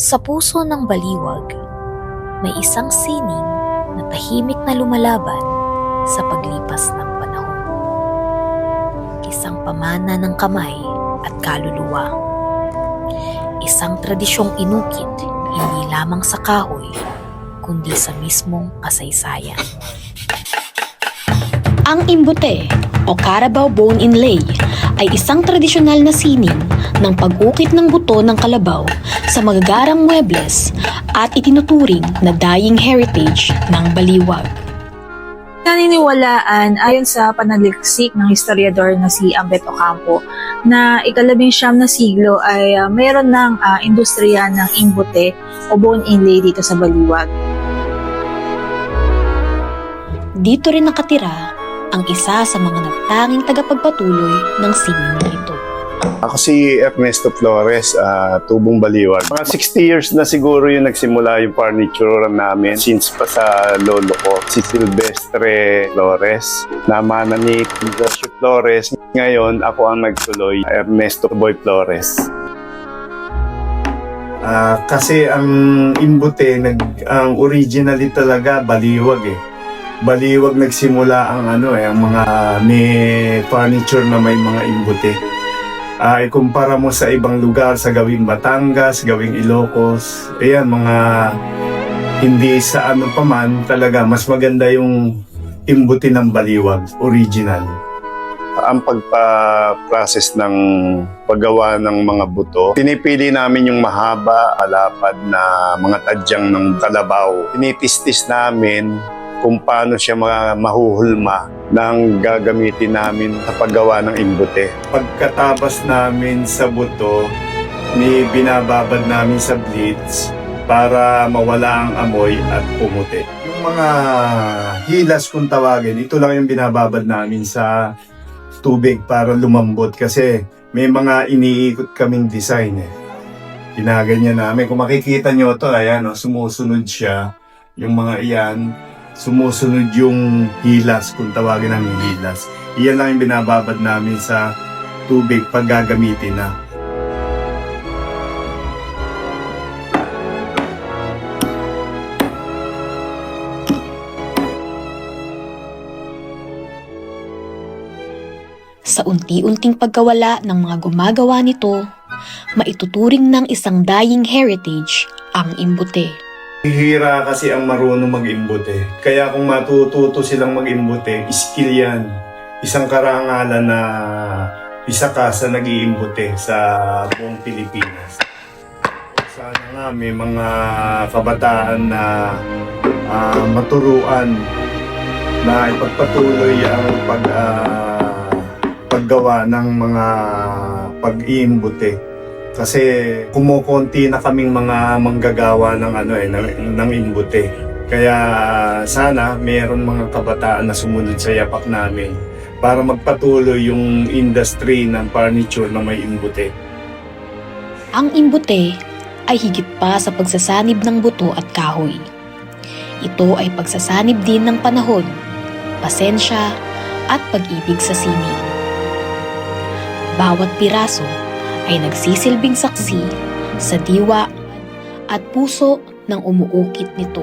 Sa puso ng baliwag, may isang sining na tahimik na lumalaban sa paglipas ng panahon. Isang pamana ng kamay at kaluluwa. Isang tradisyong inukit hindi lamang sa kahoy, kundi sa mismong kasaysayan. Ang imbute o Carabao Bone Inlay ay isang tradisyonal na sining ng pag-ukit ng buto ng kalabaw sa magagarang muebles at itinuturing na dying heritage ng baliwag. Naniniwalaan ayon sa panaliksik ng historiador na si Ambet Ocampo na ika-19 na siglo ay mayroon ng industriya ng imbute o bone inlay dito sa Baliwag. Dito rin nakatira ang isa sa mga nagtanging tagapagpatuloy ng sining na ito. Ako si Ernesto Flores, Tubong Baliwag. Mga 60 years na siguro yung nagsimula yung furniture namin since pa sa lolo ko, si Silvestre Flores, namana ni Joseph Flores. Ngayon, ako ang nagtuloy, Ernesto Boy Flores. Kasi ang imbute, ang originally talaga Baliwag eh. Baliwag nagsimula ang ang mga may furniture na may mga imbute. Ikumpara mo sa ibang lugar, sa gawing Batangas, gawing Ilocos, ayan, mga hindi sa ano pa man, talaga mas maganda yung imbute ng Baliwag, original. Ang pagpa-process ng paggawa ng mga buto, pinipili namin yung mahaba, alapad na mga tadyang ng kalabaw. Tinitistis namin kung paano siya mahuhulma ng gagamitin namin sa paggawa ng imbute. Pagkatabas namin sa buto, binababad namin sa blitz para mawala ang amoy at pumuti. Yung mga hilas kung tawagin, ito lang yung binababad namin sa tubig para lumambot kasi may mga iniikot kaming design eh. Ginaganyan namin. Kung makikita nyo ito, ayan, sumusunod siya. Yung mga iyan, sumusunod yung hilas, kung tawagin namin hilas. Iyan lang yung binababad namin sa tubig pag gagamitin na. Sa unti-unting pagkawala ng mga gumagawa nito, maituturing ng isang dying heritage ang imbute. Hihira kasi ang marunong mag-imbute. Kaya kung matututo silang mag-imbute, skill yan. Isang karangalan na isa ka sa nag-iimbute sa buong Pilipinas. Sana nga may mga kabataan na maturuan na ipagpatuloy ang paggawa ng mga pag-iimbute. Kasi kumukonti na kaming mga manggagawa ng imbute. Kaya sana mayroon mga kabataan na sumunod sa yapak namin para magpatuloy yung industry ng furniture na may imbute. Ang imbute ay higit pa sa pagsasanib ng buto at kahoy. Ito ay pagsasanib din ng panahon, pasensya at pag-ibig sa sining. Bawat piraso ay nagsisilbing saksi sa diwa at puso ng umuukit nito.